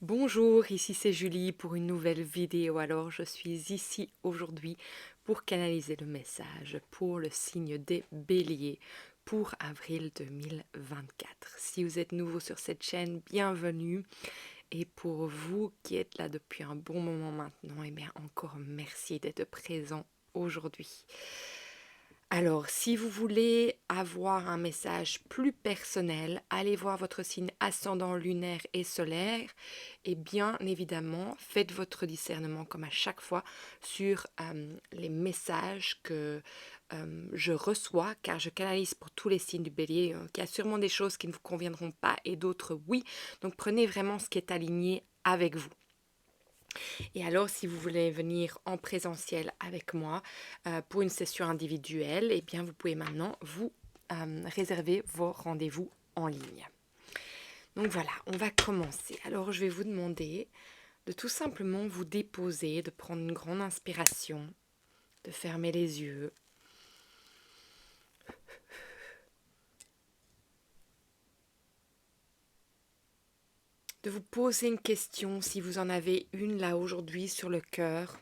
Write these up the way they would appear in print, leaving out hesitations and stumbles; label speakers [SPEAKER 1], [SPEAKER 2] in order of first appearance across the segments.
[SPEAKER 1] Bonjour, ici c'est Julie pour une nouvelle vidéo. Alors je suis ici aujourd'hui pour canaliser le message pour le signe des béliers pour avril 2024. Si vous êtes nouveau sur cette chaîne, bienvenue. Et pour vous qui êtes là depuis un bon moment maintenant, eh bien encore merci d'être présent aujourd'hui. Alors, si vous voulez avoir un message plus personnel, allez voir votre signe ascendant lunaire et solaire et bien évidemment, faites votre discernement comme à chaque fois sur les messages que je reçois, car je canalise pour tous les signes du bélier, qu'il y a sûrement des choses qui ne vous conviendront pas et d'autres oui. Donc prenez vraiment ce qui est aligné avec vous. Et alors, si vous voulez venir en présentiel avec moi pour une session individuelle, eh bien, vous pouvez maintenant vous réserver vos rendez-vous en ligne. Donc voilà, on va commencer. Alors, je vais vous demander de tout simplement vous déposer, de prendre une grande inspiration, de fermer les yeux. De vous poser une question si vous en avez une là aujourd'hui sur le cœur.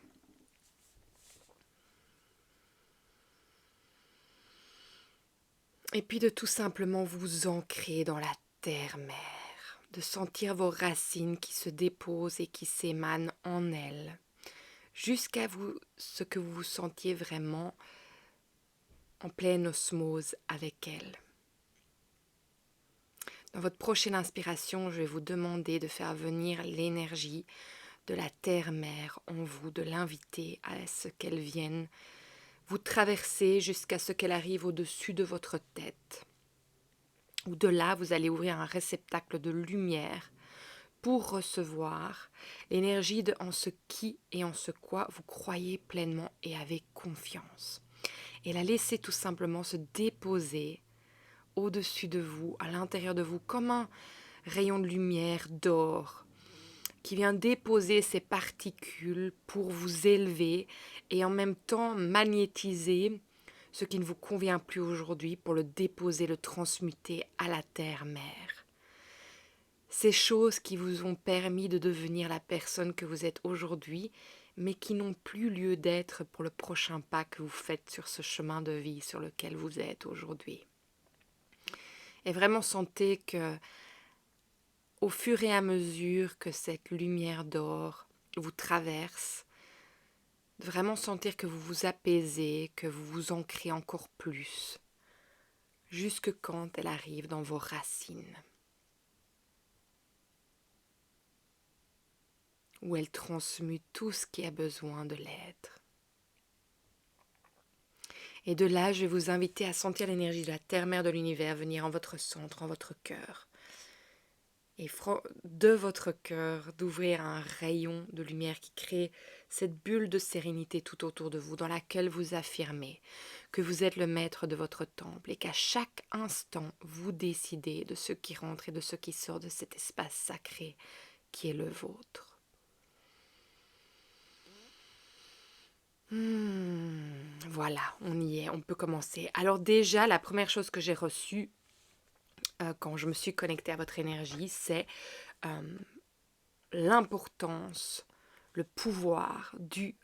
[SPEAKER 1] Et puis de tout simplement vous ancrer dans la terre-mère, de sentir vos racines qui se déposent et qui s'émanent en elles, jusqu'à ce que vous vous sentiez vraiment en pleine osmose avec elles. Dans votre prochaine inspiration, je vais vous demander de faire venir l'énergie de la terre-mère en vous, de l'inviter à ce qu'elle vienne vous traverser jusqu'à ce qu'elle arrive au-dessus de votre tête. Où de là, vous allez ouvrir un réceptacle de lumière pour recevoir l'énergie en ce qui et en ce quoi vous croyez pleinement et avec confiance. Et la laisser tout simplement se déposer au-dessus de vous, à l'intérieur de vous, comme un rayon de lumière d'or qui vient déposer ses particules pour vous élever et en même temps magnétiser ce qui ne vous convient plus aujourd'hui pour le déposer, le transmuter à la terre-mère. Ces choses qui vous ont permis de devenir la personne que vous êtes aujourd'hui, mais qui n'ont plus lieu d'être pour le prochain pas que vous faites sur ce chemin de vie sur lequel vous êtes aujourd'hui. Et vraiment sentez que, au fur et à mesure que cette lumière d'or vous traverse, vraiment sentir que vous vous apaisez, que vous vous ancrez encore plus, jusque quand elle arrive dans vos racines, où elle transmute tout ce qui a besoin de l'être. Et de là, je vais vous inviter à sentir l'énergie de la terre-mère de l'univers venir en votre centre, en votre cœur. Et de votre cœur, d'ouvrir un rayon de lumière qui crée cette bulle de sérénité tout autour de vous, dans laquelle vous affirmez que vous êtes le maître de votre temple et qu'à chaque instant, vous décidez de ce qui rentre et de ce qui sort de cet espace sacré qui est le vôtre. Voilà, on y est, on peut commencer. Alors déjà, la première chose que j'ai reçue quand je me suis connectée à votre énergie, c'est l'importance, le pouvoir du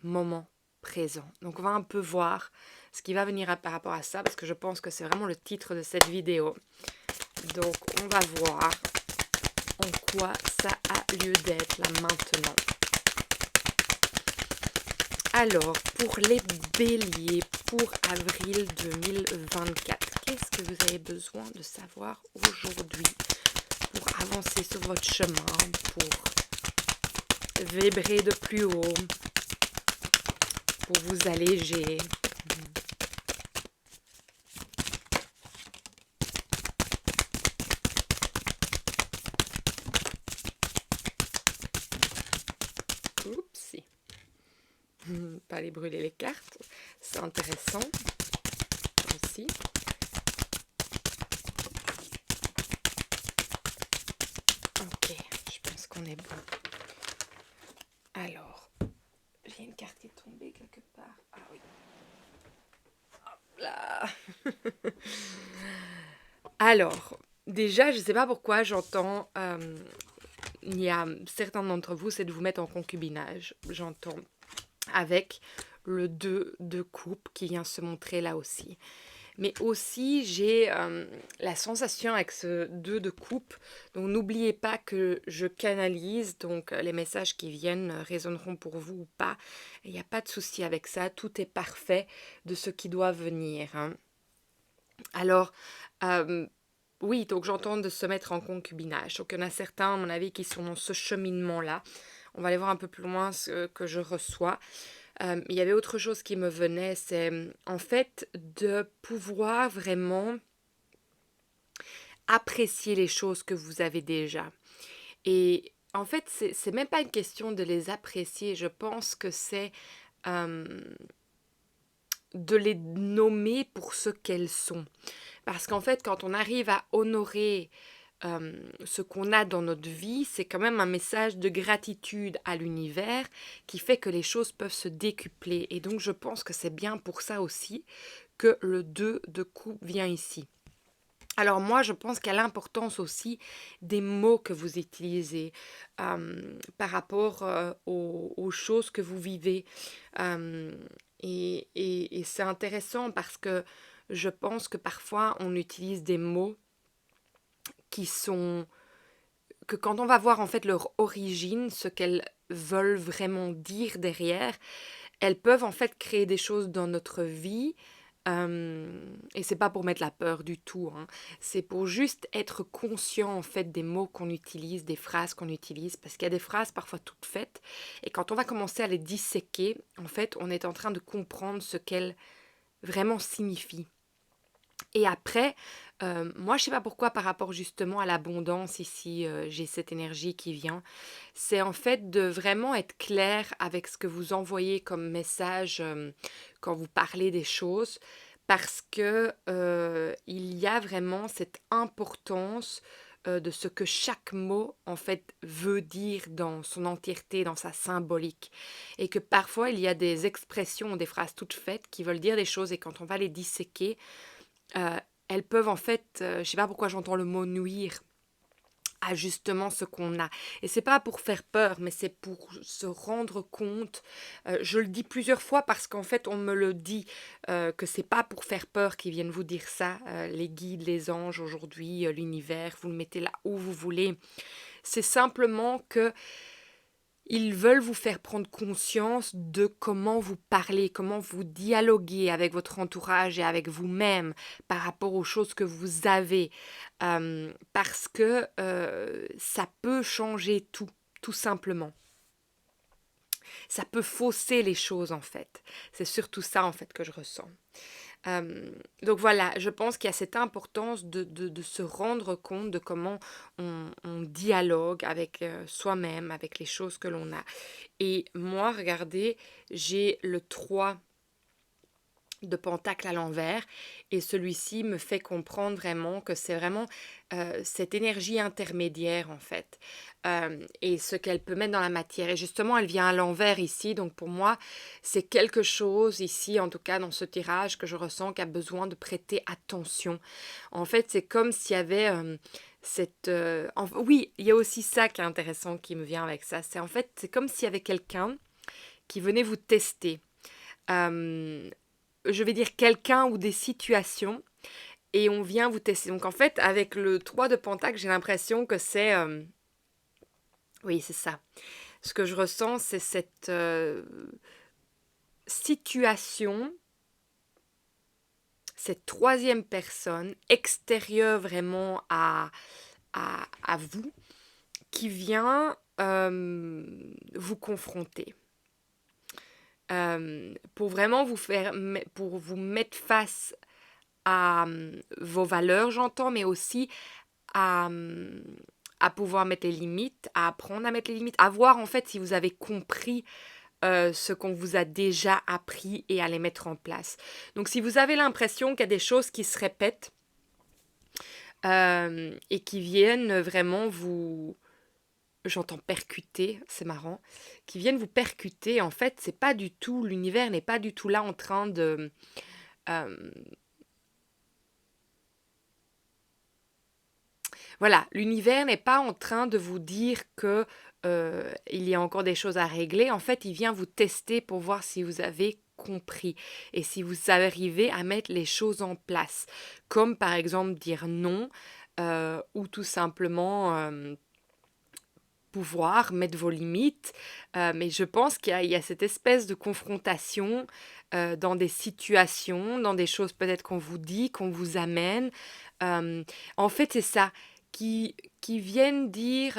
[SPEAKER 1] moment présent. Donc on va un peu voir ce qui va venir par rapport à ça, parce que je pense que c'est vraiment le titre de cette vidéo. Donc on va voir en quoi ça a lieu d'être là maintenant. Alors, pour les béliers, pour avril 2024, qu'est-ce que vous avez besoin de savoir aujourd'hui pour avancer sur votre chemin, pour vibrer de plus haut, pour vous alléger? Oups, pas aller brûler les cartes, c'est intéressant aussi. Ok, je pense qu'on est bon. Alors, j'ai une carte qui est tombée quelque part. Ah oui. Hop là. Alors, déjà, je ne sais pas pourquoi j'entends il y a certains d'entre vous, c'est de vous mettre en concubinage, j'entends, avec le 2 de coupe qui vient se montrer là aussi. Mais aussi, j'ai la sensation avec ce 2 de coupe, donc n'oubliez pas que je canalise, donc les messages qui viennent résonneront pour vous ou pas. Il n'y a pas de souci avec ça, tout est parfait de ce qui doit venir, hein. Alors, euh, oui, donc j'entends de se mettre en concubinage. Donc il y en a certains, à mon avis, qui sont dans ce cheminement-là. On va aller voir un peu plus loin ce que je reçois. Il y avait autre chose qui me venait, c'est en fait de pouvoir vraiment apprécier les choses que vous avez déjà. Et en fait, c'est même pas une question de les apprécier, je pense que c'est euh, de les nommer pour ce qu'elles sont. Parce qu'en fait, quand on arrive à honorer ce qu'on a dans notre vie, c'est quand même un message de gratitude à l'univers qui fait que les choses peuvent se décupler. Et donc, je pense que c'est bien pour ça aussi que le 2 de coupe vient ici. Alors moi, je pense qu'il y a l'importance aussi des mots que vous utilisez par rapport aux choses que vous vivez. Euh, et c'est intéressant parce que je pense que parfois on utilise des mots qui sont que quand on va voir en fait leur origine, ce qu'elles veulent vraiment dire derrière, elles peuvent en fait créer des choses dans notre vie. Et c'est pas pour mettre la peur du tout, hein. C'est pour juste être conscient en fait des mots qu'on utilise, des phrases qu'on utilise, parce qu'il y a des phrases parfois toutes faites, et quand on va commencer à les disséquer, en fait, on est en train de comprendre ce qu'elles vraiment signifient. Et après, moi, je sais pas pourquoi, par rapport justement à l'abondance, ici, j'ai cette énergie qui vient. C'est en fait de vraiment être clair avec ce que vous envoyez comme message quand vous parlez des choses, parce que il y a vraiment cette importance de ce que chaque mot, en fait, veut dire dans son entièreté, dans sa symbolique. Et que parfois, il y a des expressions, des phrases toutes faites qui veulent dire des choses, et quand on va les disséquer, Heu, elles peuvent en fait, je sais pas pourquoi j'entends le mot nuire à justement ce qu'on a. Et c'est pas pour faire peur, mais c'est pour se rendre compte. Je le dis plusieurs fois parce qu'en fait on me le dit, que c'est pas pour faire peur qu'ils viennent vous dire ça, les guides, les anges aujourd'hui, l'univers, vous le mettez là où vous voulez. C'est simplement que ils veulent vous faire prendre conscience de comment vous parlez, comment vous dialoguez avec votre entourage et avec vous-même par rapport aux choses que vous avez. Parce que ça peut changer tout, tout simplement. Ça peut fausser les choses en fait. C'est surtout ça en fait que je ressens. Euh, donc voilà, je pense qu'il y a cette importance de se rendre compte de comment on dialogue avec soi-même, avec les choses que l'on a. Et moi, regardez, j'ai le 3 de pentacle à l'envers, et celui-ci me fait comprendre vraiment que c'est vraiment cette énergie intermédiaire en fait, et ce qu'elle peut mettre dans la matière. Et justement, elle vient à l'envers ici, donc pour moi, c'est quelque chose ici, en tout cas dans ce tirage, que je ressens qui a besoin de prêter attention. En fait, c'est comme s'il y avait oui, il y a aussi ça qui est intéressant qui me vient avec ça. C'est en fait, c'est comme s'il y avait quelqu'un qui venait vous tester. Euh, je vais dire quelqu'un ou des situations, et on vient vous tester. Donc en fait, avec le 3 de Pentacle, j'ai l'impression que c'est... oui, c'est ça. Ce que je ressens, c'est cette situation, cette troisième personne, extérieure vraiment à vous, qui vient vous confronter. Pour vraiment vous faire, pour vous mettre face à vos valeurs, j'entends, mais aussi à, à pouvoir mettre les limites, à apprendre à mettre les limites, à voir en fait si vous avez compris ce qu'on vous a déjà appris et à les mettre en place. Donc si vous avez l'impression qu'il y a des choses qui se répètent et qui viennent vraiment vous... J'entends percuter, c'est marrant, qui viennent vous percuter, en fait, c'est pas du tout, l'univers n'est pas du tout là en train de... euh, Voilà, l'univers n'est pas en train de vous dire que il y a encore des choses à régler. En fait, il vient vous tester pour voir si vous avez compris et si vous arrivez à mettre les choses en place. Comme par exemple dire non ou tout simplement pouvoir mettre vos limites. Mais je pense qu'il y a cette espèce de confrontation dans des situations, dans des choses peut-être qu'on vous dit, qu'on vous amène. Euh, En fait, c'est ça, qui viennent dire,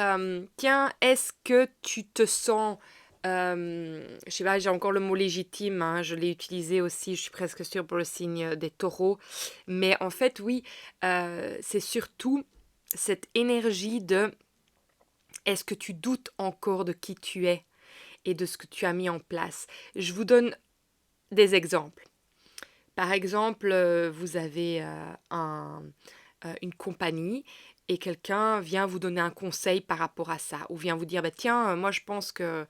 [SPEAKER 1] tiens, est-ce que tu te sens... je sais pas, j'ai encore le mot légitime, hein, je l'ai utilisé aussi, je suis presque sûre pour le signe des taureaux. Mais en fait, oui, c'est surtout cette énergie de est-ce que tu doutes encore de qui tu es et de ce que tu as mis en place? Je vous donne des exemples. Par exemple, vous avez une compagnie et quelqu'un vient vous donner un conseil par rapport à ça, ou vient vous dire, bah, tiens, moi je pense que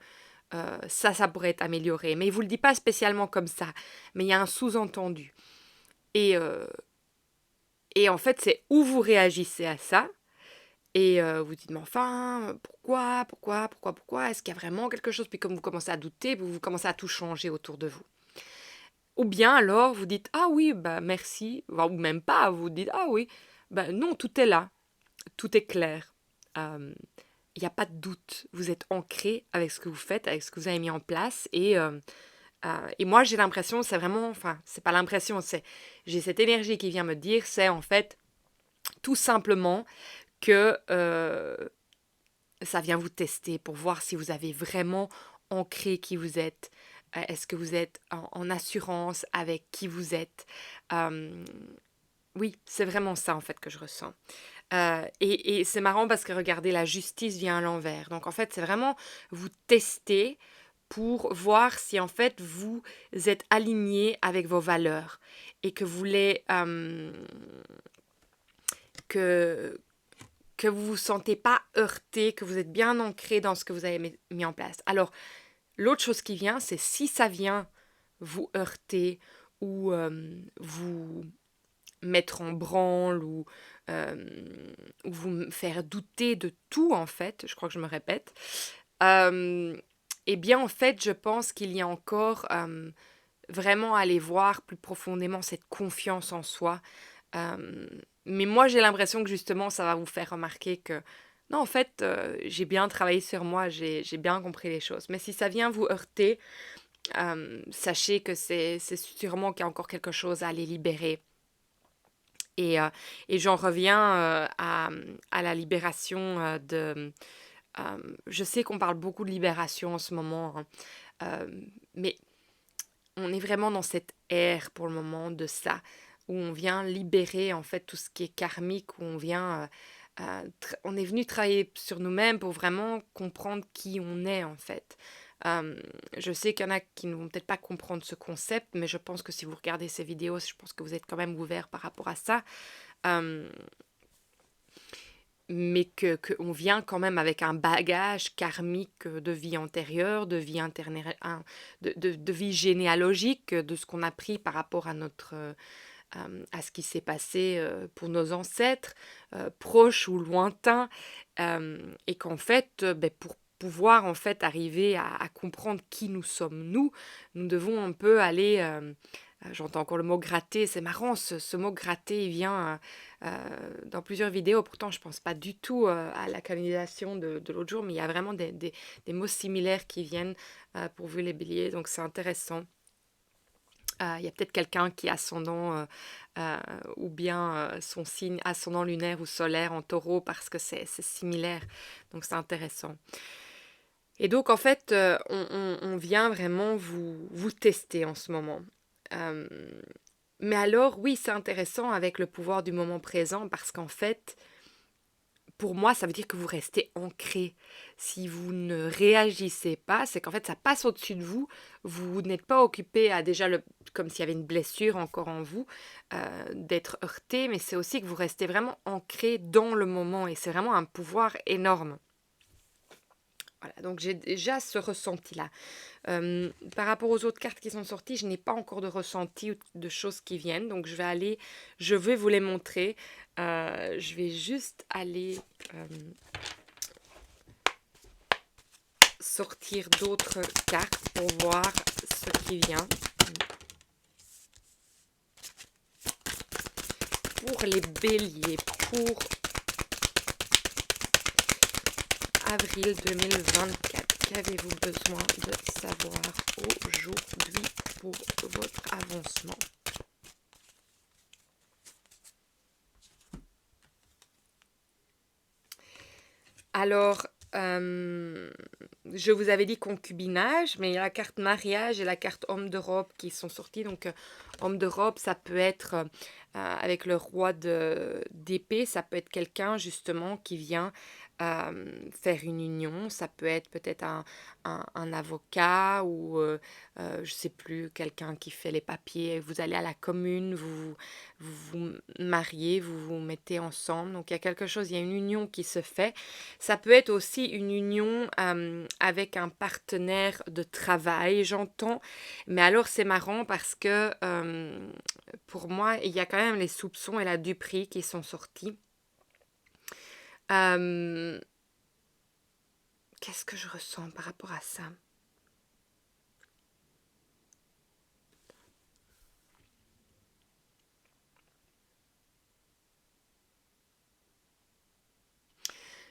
[SPEAKER 1] ça pourrait être amélioré. Mais il ne vous le dit pas spécialement comme ça, mais il y a un sous-entendu. Et, euh, et en fait, c'est où vous réagissez à ça, et vous dites, mais enfin, pourquoi? Est-ce qu'il y a vraiment quelque chose? Puis comme vous commencez à douter, vous commencez à tout changer autour de vous. Ou bien alors, vous dites, ah oui, bah merci. Enfin, ou même pas, vous dites, ah oui, bah non, tout est là. Tout est clair. Euh, Il n'y a pas de doute. Vous êtes ancré avec ce que vous faites, avec ce que vous avez mis en place. Et moi, j'ai l'impression, c'est vraiment, enfin, c'est pas l'impression, j'ai cette énergie qui vient me dire, c'est en fait tout simplement que ça vient vous tester pour voir si vous avez vraiment ancré qui vous êtes. Est-ce que vous êtes en assurance avec qui vous êtes? Euh, oui, c'est vraiment ça en fait que je ressens. Et c'est marrant parce que regardez, la justice vient à l'envers. Donc en fait, c'est vraiment vous tester pour voir si en fait vous êtes aligné avec vos valeurs et que vous voulez que vous vous sentez pas heurté, que vous êtes bien ancré dans ce que vous avez mis en place. Alors, l'autre chose qui vient, c'est si ça vient vous heurter ou vous mettre en branle euh, ou vous faire douter de tout, en fait, je crois que je me répète, eh bien, en fait, je pense qu'il y a encore vraiment à aller voir plus profondément cette confiance en soi. Euh, mais moi, j'ai l'impression que justement, ça va vous faire remarquer que non, en fait, j'ai bien travaillé sur moi, j'ai bien compris les choses. Mais si ça vient vous heurter, sachez que c'est sûrement qu'il y a encore quelque chose à aller libérer. Et j'en reviens à la libération je sais qu'on parle beaucoup de libération en ce moment, hein, mais on est vraiment dans cette ère pour le moment de ça, où on vient libérer en fait tout ce qui est karmique, où on vient, on est venu travailler sur nous-mêmes pour vraiment comprendre qui on est en fait. Je sais qu'il y en a qui ne vont peut-être pas comprendre ce concept, mais je pense que si vous regardez ces vidéos, je pense que vous êtes quand même ouvert par rapport à ça. Euh, mais qu'on vient quand même avec un bagage karmique de vie antérieure, de vie généalogique, de ce qu'on a pris par rapport à à ce qui s'est passé pour nos ancêtres, proches ou lointains, et qu'en fait, ben, pour pouvoir en fait arriver à comprendre qui nous sommes nous devons un peu aller j'entends encore le mot gratter, c'est marrant, ce mot gratter, il vient dans plusieurs vidéos, pourtant je pense pas du tout à la canalisation de l'autre jour, mais il y a vraiment des mots similaires qui viennent pour vous les béliers, donc c'est intéressant. Il y a peut-être quelqu'un qui est ascendant euh, ou bien son signe ascendant lunaire ou solaire en taureau parce que c'est similaire, donc c'est intéressant. Et donc en fait, on vient vraiment vous tester en ce moment. Euh, mais alors, oui, c'est intéressant avec le pouvoir du moment présent parce qu'en fait, pour moi, ça veut dire que vous restez ancré. Si vous ne réagissez pas, c'est qu'en fait, ça passe au-dessus de vous. Vous n'êtes pas occupé à déjà, comme s'il y avait une blessure encore en vous, d'être heurté, mais c'est aussi que vous restez vraiment ancré dans le moment et c'est vraiment un pouvoir énorme. Voilà, donc j'ai déjà ce ressenti-là. Par rapport aux autres cartes qui sont sorties, je n'ai pas encore de ressenti ou de choses qui viennent, donc je vais vous les montrer. Je vais juste aller sortir d'autres cartes pour voir ce qui vient. Pour les béliers, pour avril 2024, qu'avez-vous besoin de savoir aujourd'hui pour votre avancement? Alors, je vous avais dit concubinage, mais il y a la carte mariage et la carte homme de robe qui sont sorties. Donc, homme de robe, ça peut être, avec le roi d'épée, ça peut être quelqu'un justement qui vient faire une union. Ça peut être peut-être un avocat ou, je sais plus, quelqu'un qui fait les papiers. Vous allez à la commune, vous mariez, vous vous mettez ensemble. Donc, il y a quelque chose, il y a une union qui se fait. Ça peut être aussi une union avec un partenaire de travail, j'entends. Mais alors, c'est marrant parce que pour moi, il y a quand même les soupçons et la duperie qui sont sortis. Euh, Qu'est-ce que je ressens par rapport à ça?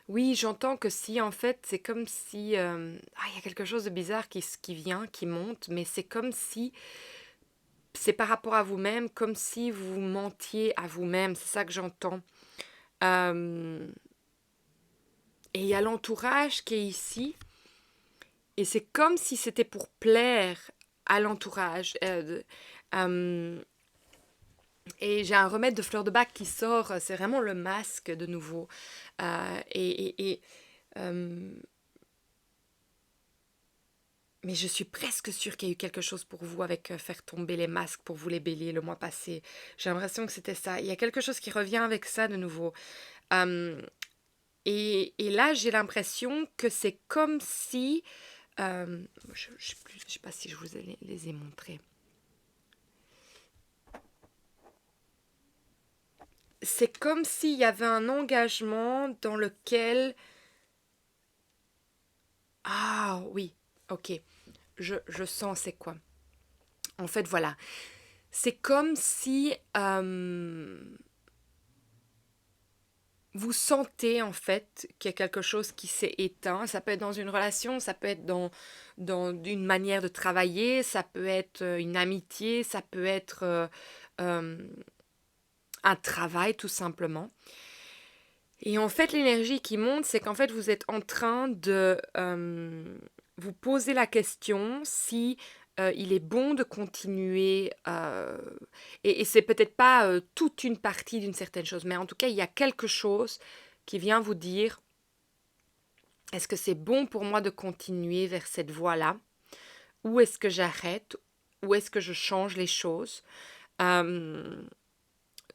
[SPEAKER 1] Oui, j'entends que si, en fait, c'est comme si... il y a quelque chose de bizarre qui vient, qui monte, mais c'est comme si c'est par rapport à vous-même, comme si vous mentiez à vous-même. C'est ça que j'entends. Euh, et il y a l'entourage qui est ici. Et c'est comme si c'était pour plaire à l'entourage. Euh, et j'ai un remède de fleur de bac qui sort. C'est vraiment le masque de nouveau. Euh, mais je suis presque sûre qu'il y a eu quelque chose pour vous avec faire tomber les masques pour vous les béliers le mois passé. J'ai l'impression que c'était ça. Il y a quelque chose qui revient avec ça de nouveau. Euh, et là, j'ai l'impression que c'est comme si... je ne sais pas si je vous les ai montrés. C'est comme s'il y avait un engagement dans lequel... Ah oui, ok. Je sens c'est quoi. En fait, voilà. C'est comme si vous sentez en fait qu'il y a quelque chose qui s'est éteint. Ça peut être dans une relation, ça peut être dans une manière de travailler, ça peut être une amitié, ça peut être euh, un travail tout simplement. Et en fait, l'énergie qui monte, c'est qu'en fait, vous êtes en train de vous poser la question si il est bon de continuer. Et c'est peut-être pas toute une partie d'une certaine chose, mais en tout cas, il y a quelque chose qui vient vous dire, est-ce que c'est bon pour moi de continuer vers cette voie-là? Ou est-ce que j'arrête? Ou est-ce que je change les choses? Euh,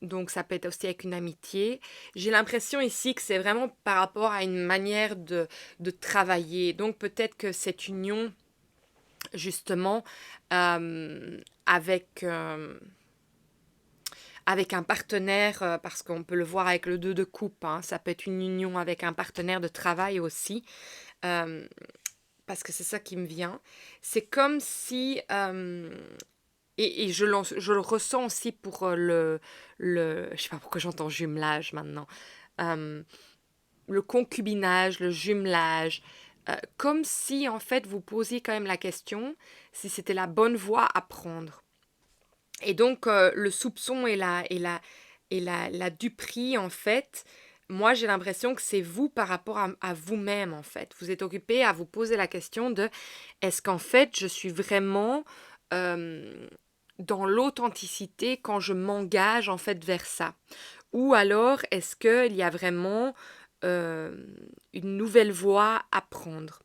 [SPEAKER 1] Donc ça peut être aussi avec une amitié. J'ai l'impression ici que c'est vraiment par rapport à une manière de travailler. Donc peut-être que cette union, justement, avec, avec un partenaire, parce qu'on peut le voir avec le 2 de coupe, hein, ça peut être une union avec un partenaire de travail aussi, euh, parce que c'est ça qui me vient. C'est comme si... et je le ressens aussi pour je sais pas pourquoi j'entends jumelage maintenant. Euh, le concubinage, le jumelage. Comme si, en fait, vous posiez quand même la question si c'était la bonne voie à prendre. Et donc, le soupçon et la duperie, en fait, moi, j'ai l'impression que c'est vous par rapport à vous-même, en fait. Vous êtes occupé à vous poser la question de est-ce qu'en fait, je suis vraiment dans l'authenticité quand je m'engage, en fait, vers ça? Ou alors, est-ce qu'il y a vraiment euh, une nouvelle voie à prendre?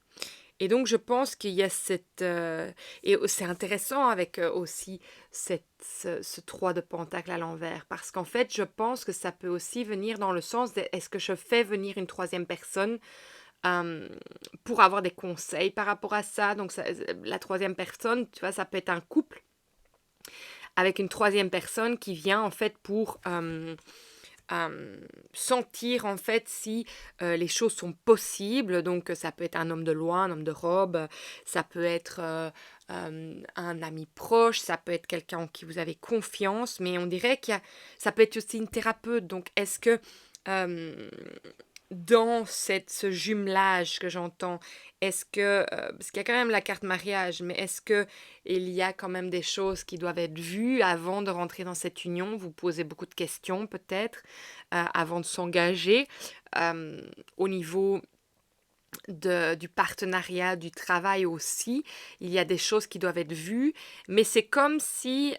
[SPEAKER 1] Et donc, je pense qu'il y a cette... et c'est intéressant avec aussi ce 3 de pentacle à l'envers. Parce qu'en fait, je pense que ça peut aussi venir dans le sens de est-ce que je fais venir une troisième personne euh, pour avoir des conseils par rapport à ça. Donc la troisième personne, tu vois, ça peut être un couple avec une troisième personne qui vient en fait pour euh, sentir en fait si les choses sont possibles. Donc ça peut être un homme de loi, un homme de robe, ça peut être un ami proche, ça peut être quelqu'un en qui vous avez confiance, mais on dirait ça peut être aussi une thérapeute. Donc est-ce que euh, dans ce jumelage que j'entends, est-ce que, parce qu'il y a quand même la carte mariage, mais est-ce que il y a quand même des choses qui doivent être vues avant de rentrer dans cette union? Vous posez beaucoup de questions peut-être avant de s'engager euh, au niveau du partenariat, du travail aussi. Il y a des choses qui doivent être vues, mais c'est comme si,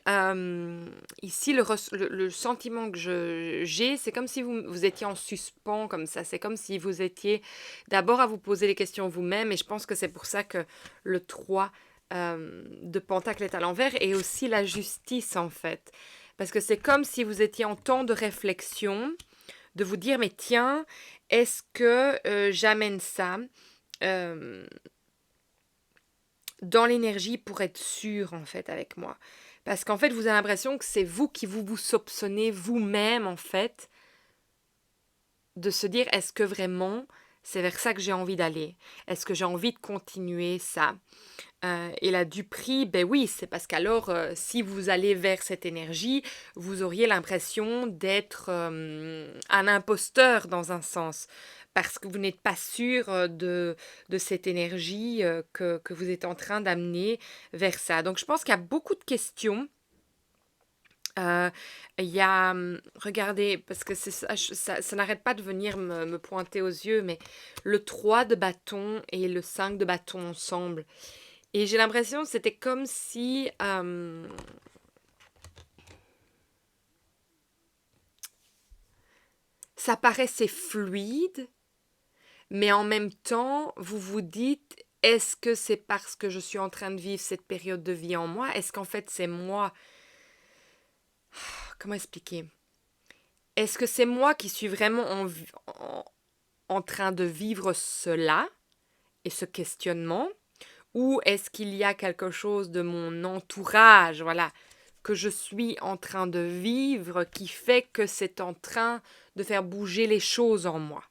[SPEAKER 1] ici, le sentiment que j'ai, c'est comme si vous étiez en suspens comme ça. C'est comme si vous étiez d'abord à vous poser les questions vous-même, et je pense que c'est pour ça que le 3 de Pentacle est à l'envers, et aussi la justice en fait. Parce que c'est comme si vous étiez en temps de réflexion, de vous dire, mais tiens, est-ce que j'amène ça euh, dans l'énergie pour être sûr, en fait, avec moi? Parce qu'en fait, vous avez l'impression que c'est vous qui vous soupçonnez vous-même, en fait, de se dire, est-ce que vraiment c'est vers ça que j'ai envie d'aller? Est-ce que j'ai envie de continuer ça? Et la Dupri, ben oui, c'est parce qu'alors, si vous allez vers cette énergie, vous auriez l'impression d'être un imposteur dans un sens, parce que vous n'êtes pas sûr de cette énergie que vous êtes en train d'amener vers ça. Donc je pense qu'il y a beaucoup de questions. Euh, Il y a, regardez, parce que ça n'arrête pas de venir me pointer aux yeux, mais le 3 de bâton et le 5 de bâton ensemble. Et j'ai l'impression que c'était comme si ça paraissait fluide, mais en même temps, vous vous dites, est-ce que c'est parce que je suis en train de vivre cette période de vie en moi? Est-ce qu'en fait c'est moi? Comment expliquer? Est-ce que c'est moi qui suis vraiment en train de vivre cela et ce questionnement? Ou est-ce qu'il y a quelque chose de mon entourage, voilà, que je suis en train de vivre qui fait que c'est en train de faire bouger les choses en moi?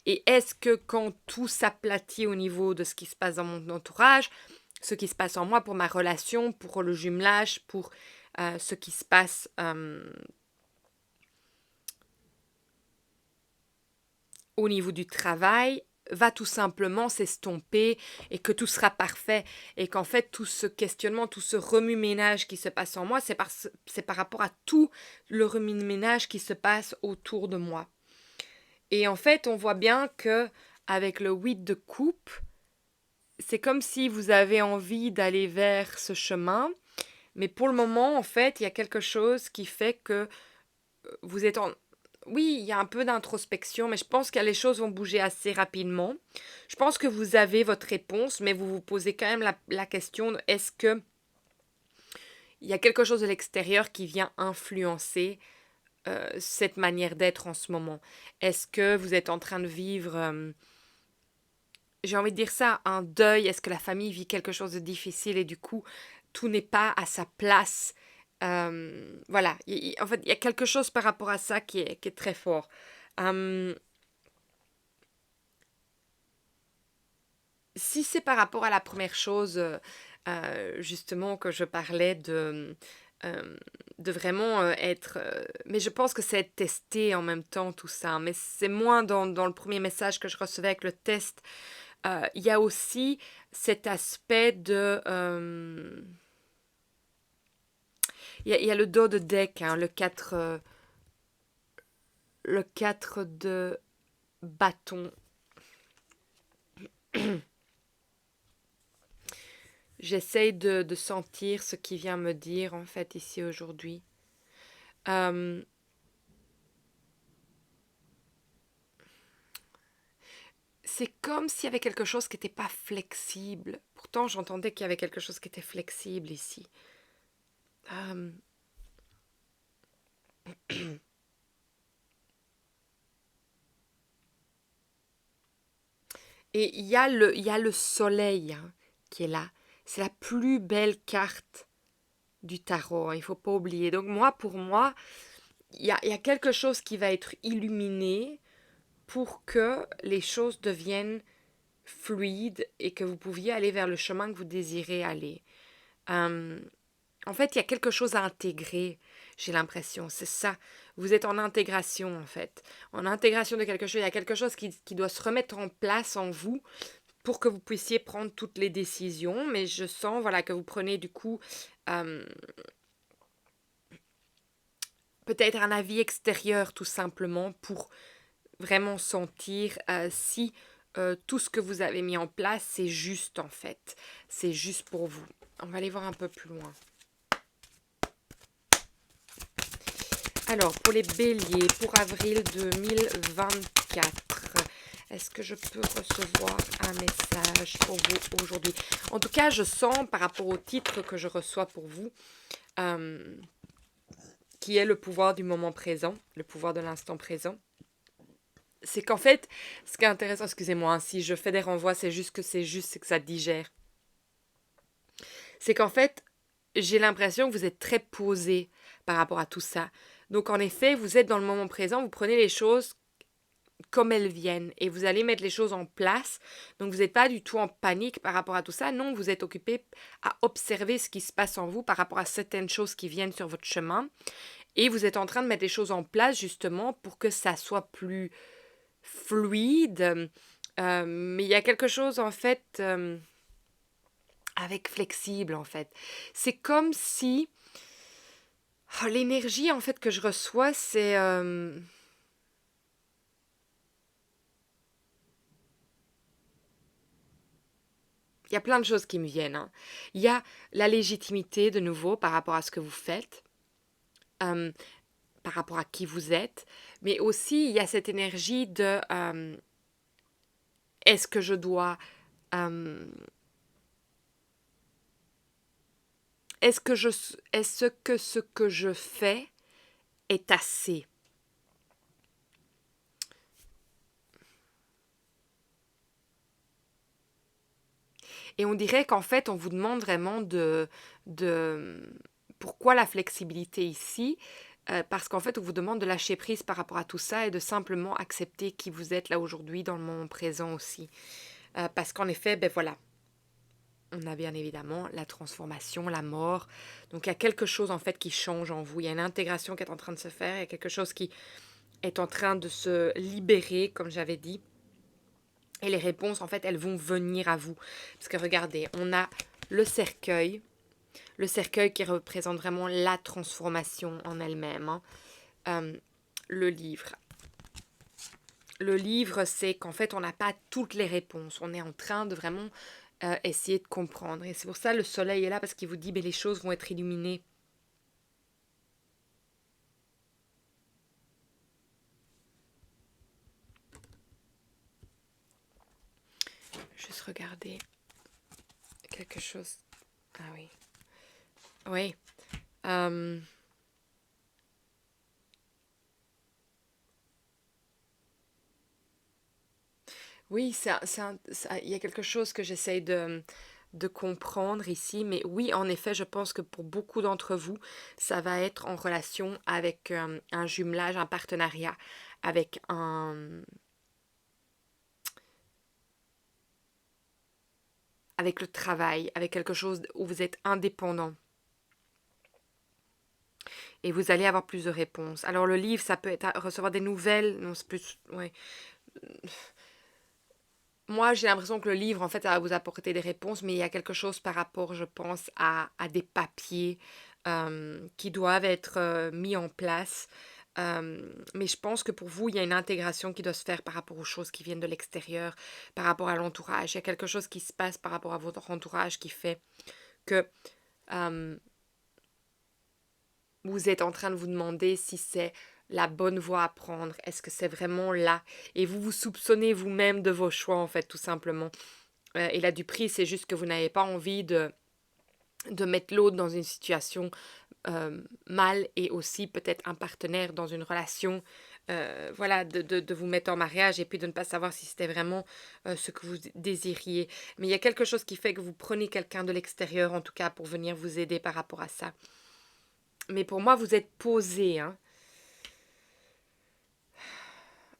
[SPEAKER 1] Et est-ce que quand tout s'aplatit au niveau de ce qui se passe dans mon entourage, ce qui se passe en moi pour ma relation, pour le jumelage, pour ce qui se passe au niveau du travail, va tout simplement s'estomper et que tout sera parfait et qu'en fait tout ce questionnement, tout ce remue-ménage qui se passe en moi, c'est par rapport à tout le remue-ménage qui se passe autour de moi. Et en fait, on voit bien que avec le 8 de coupe, c'est comme si vous avez envie d'aller vers ce chemin, mais pour le moment, en fait, il y a quelque chose qui fait que vous êtes en... Oui, il y a un peu d'introspection, mais je pense que les choses vont bouger assez rapidement. Je pense que vous avez votre réponse, mais vous vous posez quand même la question, est-ce que il y a quelque chose de l'extérieur qui vient influencer cette manière d'être en ce moment? Est-ce que vous êtes en train de vivre, j'ai envie de dire ça, un deuil? Est-ce que la famille vit quelque chose de difficile et du coup, tout n'est pas à sa place? Voilà, en fait, il y a quelque chose par rapport à ça qui est très fort. Euh, Si c'est par rapport à la première chose, justement, que je parlais euh, de vraiment être... mais je pense que c'est être testé en même temps, tout ça. Mais c'est moins dans le premier message que je recevais avec le test. Il y a aussi cet aspect de... il y a le dos de deck, hein, le 4 de bâton. J'essaye de sentir ce qui vient me dire, en fait, ici aujourd'hui. Euh, c'est comme s'il y avait quelque chose qui n'était pas flexible. Pourtant, j'entendais qu'il y avait quelque chose qui était flexible ici. Euh, Et il y a le soleil hein, qui est là. C'est la plus belle carte du tarot, hein, il faut pas oublier. Donc moi, pour moi, il y a quelque chose qui va être illuminé pour que les choses deviennent fluides et que vous pouviez aller vers le chemin que vous désirez aller. Euh, En fait, il y a quelque chose à intégrer, j'ai l'impression. C'est ça. Vous êtes en intégration, en fait. En intégration de quelque chose. Il y a quelque chose qui doit se remettre en place en vous pour que vous puissiez prendre toutes les décisions. Mais je sens, voilà, que vous prenez du coup euh, peut-être un avis extérieur, tout simplement, pour vraiment sentir si tout ce que vous avez mis en place, c'est juste, en fait. C'est juste pour vous. On va aller voir un peu plus loin. Alors, pour les béliers, pour avril 2024, est-ce que je peux recevoir un message pour vous aujourd'hui? En tout cas, je sens par rapport au titre que je reçois pour vous, euh, qui est le pouvoir du moment présent, le pouvoir de l'instant présent. C'est qu'en fait, ce qui est intéressant, excusez-moi, hein, si je fais des renvois, c'est que ça digère. C'est qu'en fait, j'ai l'impression que vous êtes très posé par rapport à tout ça. Donc en effet, vous êtes dans le moment présent, vous prenez les choses comme elles viennent et vous allez mettre les choses en place. Donc vous n'êtes pas du tout en panique par rapport à tout ça. Non, vous êtes occupé à observer ce qui se passe en vous par rapport à certaines choses qui viennent sur votre chemin. Et vous êtes en train de mettre les choses en place justement pour que ça soit plus fluide. Mais il y a quelque chose en fait avec flexible en fait. C'est comme si l'énergie en fait que je reçois, c'est il y a plein de choses qui me viennent, hein. Il y a la légitimité de nouveau par rapport à ce que vous faites, euh, par rapport à qui vous êtes, mais aussi il y a cette énergie de est-ce que je dois euh, est-ce que je est-ce que ce que je fais est assez. Et on dirait qu'en fait, on vous demande vraiment de pourquoi la flexibilité ici? Parce qu'en fait, on vous demande de lâcher prise par rapport à tout ça et de simplement accepter qui vous êtes là aujourd'hui dans le moment présent aussi. Parce qu'en effet, ben voilà, on a bien évidemment la transformation, la mort. Donc il y a quelque chose en fait qui change en vous. Il y a une intégration qui est en train de se faire. Il y a quelque chose qui est en train de se libérer, comme j'avais dit. Et les réponses, en fait, elles vont venir à vous. Parce que regardez, on a le cercueil. Le cercueil qui représente vraiment la transformation en elle-même, hein. Euh, le livre. Le livre, c'est qu'en fait, on n'a pas toutes les réponses. On est en train de vraiment essayer de comprendre. Et c'est pour ça le soleil est là, parce qu'il vous dit, ben, les choses vont être illuminées. Juste regarder quelque chose. Ah oui. Oui. Euh, Oui, il y a quelque chose que j'essaye de comprendre ici, mais oui, en effet, je pense que pour beaucoup d'entre vous, ça va être en relation avec un jumelage, un partenariat, avec avec le travail, avec quelque chose où vous êtes indépendant et vous allez avoir plus de réponses. Alors le livre, ça peut être recevoir des nouvelles, non, c'est plus, ouais. Moi, j'ai l'impression que le livre, en fait, ça va vous apporter des réponses, mais il y a quelque chose par rapport, je pense, à des papiers qui doivent être mis en place. Mais je pense que pour vous, il y a une intégration qui doit se faire par rapport aux choses qui viennent de l'extérieur, par rapport à l'entourage. Il y a quelque chose qui se passe par rapport à votre entourage qui fait que euh, vous êtes en train de vous demander si c'est la bonne voie à prendre. Est-ce que c'est vraiment là? Et vous vous soupçonnez vous-même de vos choix, en fait, tout simplement. Et là, du prix, c'est juste que vous n'avez pas envie de mettre l'autre dans une situation mal et aussi peut-être un partenaire dans une relation voilà, de vous mettre en mariage et puis de ne pas savoir si c'était vraiment ce que vous désiriez. Mais il y a quelque chose qui fait que vous prenez quelqu'un de l'extérieur, en tout cas, pour venir vous aider par rapport à ça. Mais pour moi, vous êtes posé, hein.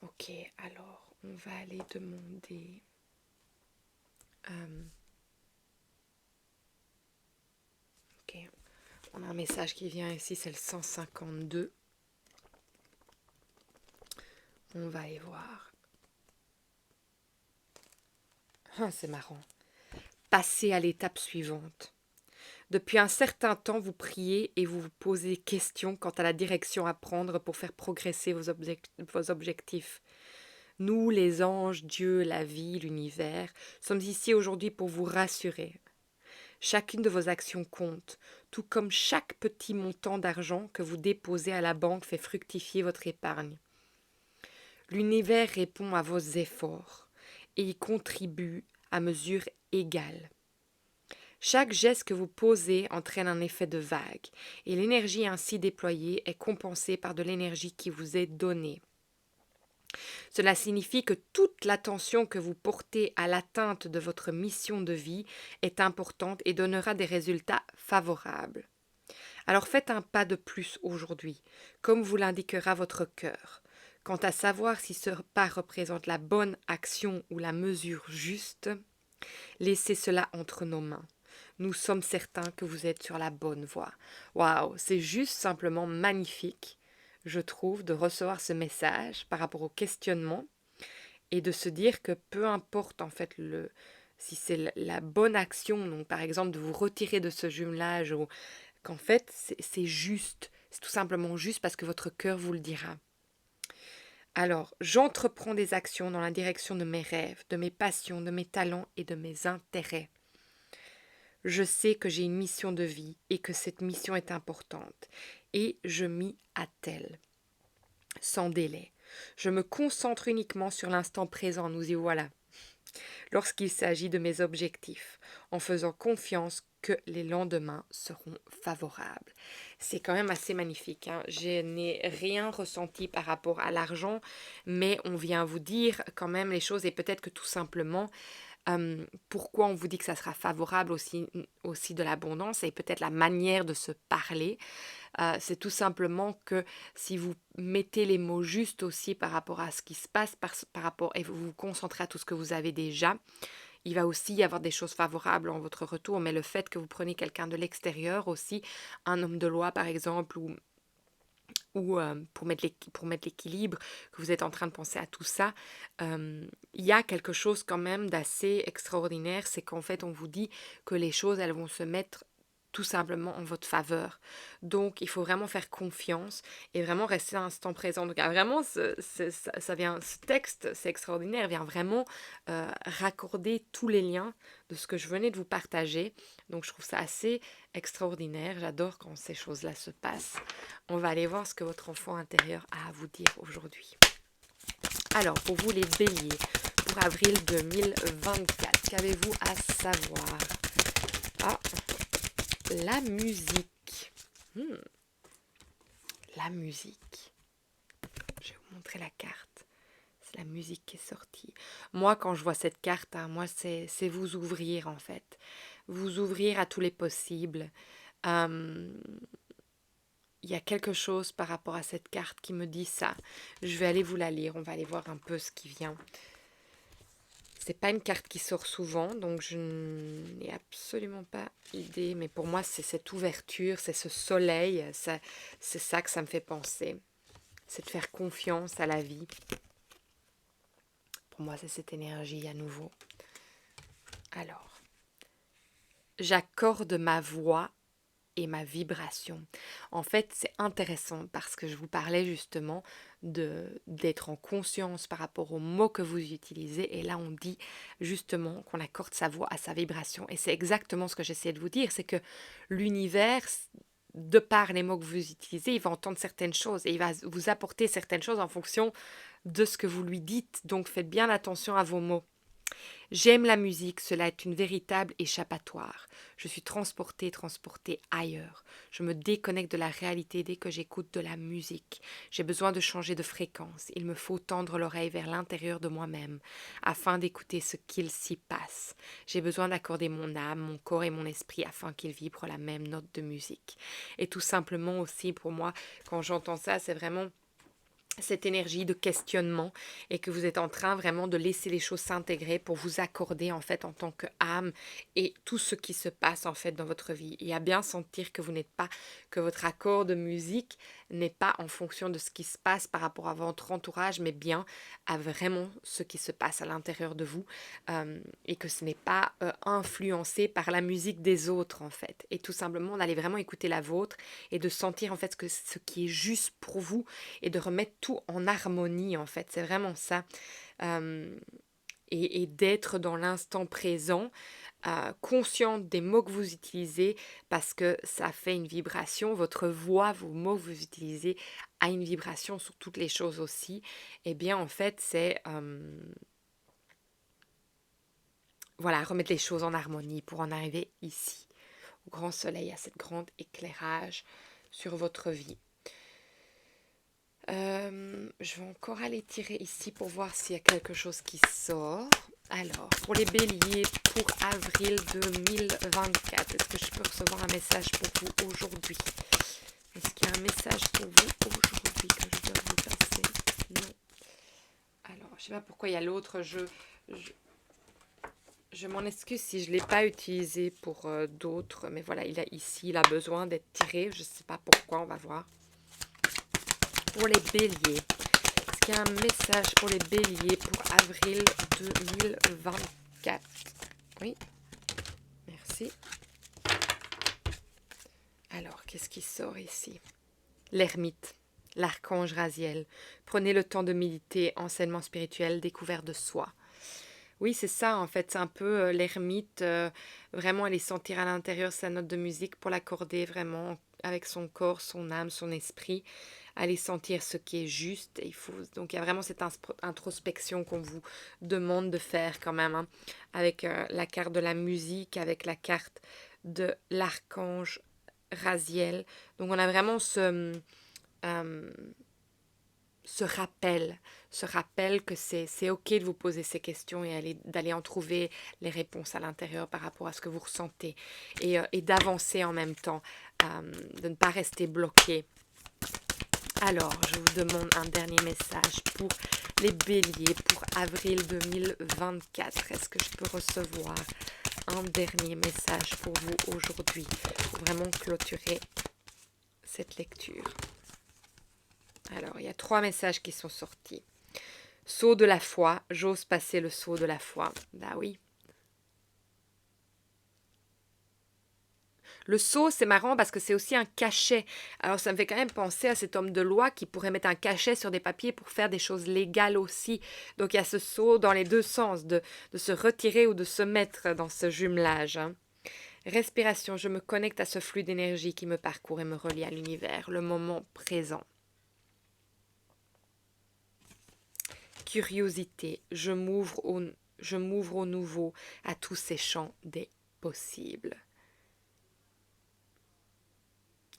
[SPEAKER 1] Ok, alors, on va aller demander... ok, on a un message qui vient ici, c'est le 152. On va aller voir. Ah, c'est marrant. Passez à l'étape suivante. Depuis un certain temps, vous priez et vous vous posez des questions quant à la direction à prendre pour faire progresser vos objectifs. Nous, les anges, Dieu, la vie, l'univers, sommes ici aujourd'hui pour vous rassurer. Chacune de vos actions compte, tout comme chaque petit montant d'argent que vous déposez à la banque fait fructifier votre épargne. L'univers répond à vos efforts et y contribue à mesure égale. Chaque geste que vous posez entraîne un effet de vague, et l'énergie ainsi déployée est compensée par de l'énergie qui vous est donnée. Cela signifie que toute l'attention que vous portez à l'atteinte de votre mission de vie est importante et donnera des résultats favorables. Alors faites un pas de plus aujourd'hui, comme vous l'indiquera votre cœur. Quant à savoir si ce pas représente la bonne action ou la mesure juste, laissez cela entre nos mains. Nous sommes certains que vous êtes sur la bonne voie. Waouh, c'est juste simplement magnifique, je trouve, de recevoir ce message par rapport au questionnement et de se dire que peu importe en fait si c'est la bonne action, donc par exemple de vous retirer de ce jumelage, ou qu'en fait c'est juste, c'est tout simplement juste parce que votre cœur vous le dira. Alors, j'entreprends des actions dans la direction de mes rêves, de mes passions, de mes talents et de mes intérêts. Je sais que j'ai une mission de vie et que cette mission est importante, et je m'y attelle, sans délai. Je me concentre uniquement sur l'instant présent, nous y voilà, lorsqu'il s'agit de mes objectifs, en faisant confiance que les lendemains seront favorables. C'est quand même assez magnifique, hein. Je n'ai rien ressenti par rapport à l'argent, mais on vient vous dire quand même les choses, et peut-être que tout simplement, pourquoi on vous dit que ça sera favorable aussi de l'abondance, et peut-être la manière de se parler. C'est tout simplement que si vous mettez les mots justes aussi par rapport à ce qui se passe, par rapport, et vous vous concentrez à tout ce que vous avez déjà, il va aussi y avoir des choses favorables en votre retour. Mais le fait que vous preniez quelqu'un de l'extérieur aussi, un homme de loi par exemple, ou pour mettre l'équilibre, que vous êtes en train de penser à tout ça, il y a quelque chose quand même d'assez extraordinaire, c'est qu'en fait on vous dit que les choses elles vont se mettre tout simplement en votre faveur. Donc il faut vraiment faire confiance et vraiment rester à l'instant présent. Donc vraiment ce texte, c'est extraordinaire, vient vraiment raccorder tous les liens de ce que je venais de vous partager. Donc je trouve ça assez extraordinaire, j'adore quand ces choses-là se passent. On va aller voir ce que votre enfant intérieur a à vous dire aujourd'hui. Alors, pour vous les béliers, pour avril 2024, qu'avez-vous à savoir? Ah, la musique. La musique. Je vais vous montrer la carte. C'est la musique qui est sortie. Moi, quand je vois cette carte, hein, moi, c'est vous ouvrir en fait. Vous ouvrir à tous les possibles. Il y a quelque chose par rapport à cette carte qui me dit ça. Je vais aller vous la lire, on va aller voir un peu ce qui vient. C'est pas une carte qui sort souvent, donc je n'ai absolument pas idée. Mais pour moi, c'est cette ouverture, c'est ce soleil, c'est ça que ça me fait penser. C'est de faire confiance à la vie. Pour moi, c'est cette énergie à nouveau. Alors, j'accorde ma voix et ma vibration. En fait, c'est intéressant parce que je vous parlais justement d'être en conscience par rapport aux mots que vous utilisez, et là on dit justement qu'on accorde sa voix à sa vibration, et c'est exactement ce que j'essaie de vous dire, c'est que l'univers, de par les mots que vous utilisez, il va entendre certaines choses et il va vous apporter certaines choses en fonction de ce que vous lui dites. Donc faites bien attention à vos mots. J'aime la musique, cela est une véritable échappatoire. Je suis transportée ailleurs. Je me déconnecte de la réalité dès que j'écoute de la musique. J'ai besoin de changer de fréquence. Il me faut tendre l'oreille vers l'intérieur de moi-même afin d'écouter ce qu'il s'y passe. J'ai besoin d'accorder mon âme, mon corps et mon esprit afin qu'ils vibrent la même note de musique. Et tout simplement aussi pour moi, quand j'entends ça, c'est vraiment cette énergie de questionnement et que vous êtes en train vraiment de laisser les choses s'intégrer pour vous accorder en fait en tant qu'âme et tout ce qui se passe en fait dans votre vie et à bien sentir que vous n'êtes pas, que votre accord de musique n'est pas en fonction de ce qui se passe par rapport à votre entourage mais bien à vraiment ce qui se passe à l'intérieur de vous et que ce n'est pas influencé par la musique des autres en fait et tout simplement d'aller vraiment écouter la vôtre et de sentir en fait ce qui est juste pour vous et de remettre tout en harmonie en fait, c'est vraiment ça. Euh, et d'être dans l'instant présent, consciente des mots que vous utilisez parce que ça fait une vibration, votre voix, vos mots que vous utilisez a une vibration sur toutes les choses aussi. Et bien en fait c'est voilà, remettre les choses en harmonie pour en arriver ici, au grand soleil, à cette grande éclairage sur votre vie. Je vais encore aller tirer ici pour voir s'il y a quelque chose qui sort. Alors, pour les béliers, pour avril 2024, est-ce que je peux recevoir un message pour vous aujourd'hui? Est-ce qu'il y a un message pour vous aujourd'hui que je dois vous passer? Non. Alors, je ne sais pas pourquoi il y a l'autre jeu. Je m'en excuse si je ne l'ai pas utilisé pour d'autres, mais voilà, il a besoin d'être tiré. Je ne sais pas pourquoi, on va voir. Pour les béliers, est-ce qu'il y a un message pour les béliers pour avril 2024? Oui, merci. Alors, qu'est-ce qui sort ici? L'ermite, l'archange Raziel. Prenez le temps de méditer, enseignement spirituel, découverte de soi. Oui, c'est ça, en fait, c'est un peu l'ermite, vraiment aller sentir à l'intérieur sa note de musique pour l'accorder vraiment avec son corps, son âme, son esprit, aller sentir ce qui est juste. Donc il y a vraiment cette introspection qu'on vous demande de faire quand même, hein, avec la carte de la musique, avec la carte de l'archange Raziel. Donc on a vraiment euh, ce rappel que c'est ok de vous poser ces questions et d'aller en trouver les réponses à l'intérieur par rapport à ce que vous ressentez et d'avancer en même temps, de ne pas rester bloqué. Alors, je vous demande un dernier message pour les béliers pour avril 2024. Est-ce que je peux recevoir un dernier message pour vous aujourd'hui pour vraiment clôturer cette lecture? Alors, il y a 3 messages qui sont sortis. Saut de la foi, j'ose passer le saut de la foi. Bah oui. Le saut, c'est marrant parce que c'est aussi un cachet. Alors, ça me fait quand même penser à cet homme de loi qui pourrait mettre un cachet sur des papiers pour faire des choses légales aussi. Donc, il y a ce saut dans les deux sens, de se retirer ou de se mettre dans ce jumelage. Hein. Respiration, je me connecte à ce flux d'énergie qui me parcourt et me relie à l'univers, le moment présent. Curiosité, je m'ouvre au nouveau, à tous ces champs des possibles.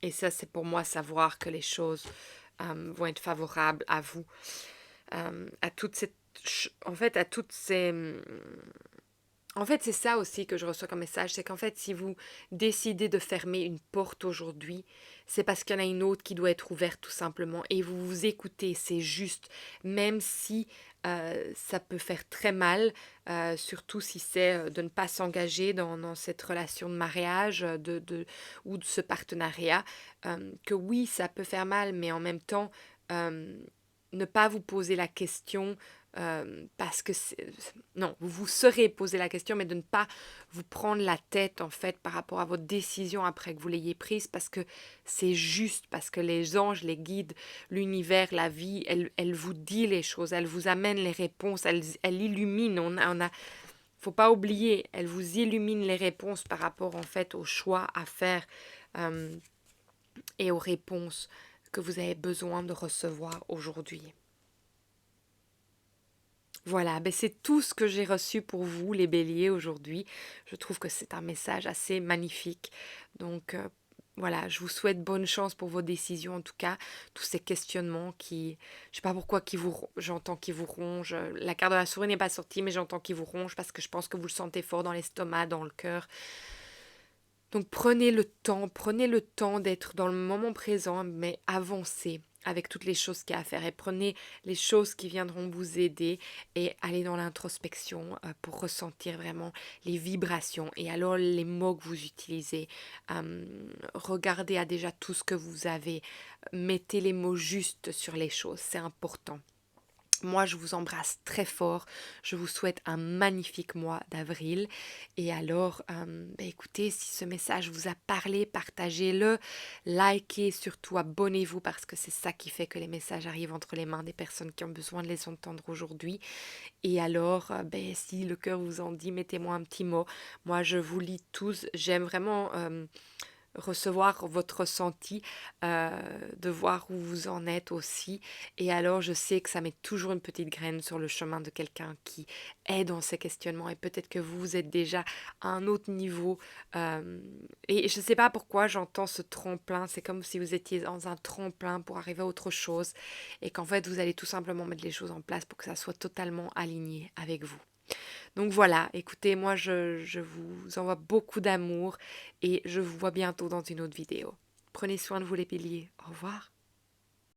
[SPEAKER 1] Et ça, c'est pour moi savoir que les choses vont être favorables à vous, à toute cette, en fait, à toutes ces, en fait, c'est ça aussi que je reçois comme message, c'est qu'en fait, si vous décidez de fermer une porte aujourd'hui, c'est parce qu'il y en a une autre qui doit être ouverte tout simplement. Et vous vous écoutez, c'est juste, même si ça peut faire très mal, surtout si c'est de ne pas s'engager dans cette relation de mariage ou de ce partenariat, que oui, ça peut faire mal, mais en même temps, euh, ne pas vous poser la question parce que non, vous vous serez posé la question, mais de ne pas vous prendre la tête en fait par rapport à votre décision après que vous l'ayez prise, parce que c'est juste, parce que les anges, les guides, l'univers, la vie, elle vous dit les choses, elle vous amène les réponses, elle illumine. Faut pas oublier, elle vous illumine les réponses par rapport en fait aux choix à faire euh, et aux réponses que vous avez besoin de recevoir aujourd'hui. Voilà, ben c'est tout ce que j'ai reçu pour vous, les béliers, aujourd'hui. Je trouve que c'est un message assez magnifique. Donc voilà, je vous souhaite bonne chance pour vos décisions, en tout cas. Tous ces questionnements qui, je sais pas pourquoi, j'entends qui vous rongent. La carte de la souris n'est pas sortie, mais j'entends qui vous ronge parce que je pense que vous le sentez fort dans l'estomac, dans le cœur. Donc prenez le temps d'être dans le moment présent, mais avancez avec toutes les choses qu'il y a à faire et prenez les choses qui viendront vous aider et allez dans l'introspection pour ressentir vraiment les vibrations et alors les mots que vous utilisez. euh, Regardez à déjà tout ce que vous avez, mettez les mots justes sur les choses, c'est important. Moi, je vous embrasse très fort. Je vous souhaite un magnifique mois d'avril. Et alors, écoutez, si ce message vous a parlé, partagez-le, likez, surtout abonnez-vous parce que c'est ça qui fait que les messages arrivent entre les mains des personnes qui ont besoin de les entendre aujourd'hui. Et alors, si le cœur vous en dit, mettez-moi un petit mot. Moi, je vous lis tous. J'aime vraiment recevoir votre ressenti, de voir où vous en êtes aussi. Et alors, je sais que ça met toujours une petite graine sur le chemin de quelqu'un qui est dans ces questionnements. Et peut-être que vous êtes déjà à un autre niveau. Et je ne sais pas pourquoi j'entends ce tremplin. C'est comme si vous étiez dans un tremplin pour arriver à autre chose. Et qu'en fait, vous allez tout simplement mettre les choses en place pour que ça soit totalement aligné avec vous. Donc voilà, écoutez, moi je vous envoie beaucoup d'amour et je vous vois bientôt dans une autre vidéo. Prenez soin de vous les piliers. Au revoir.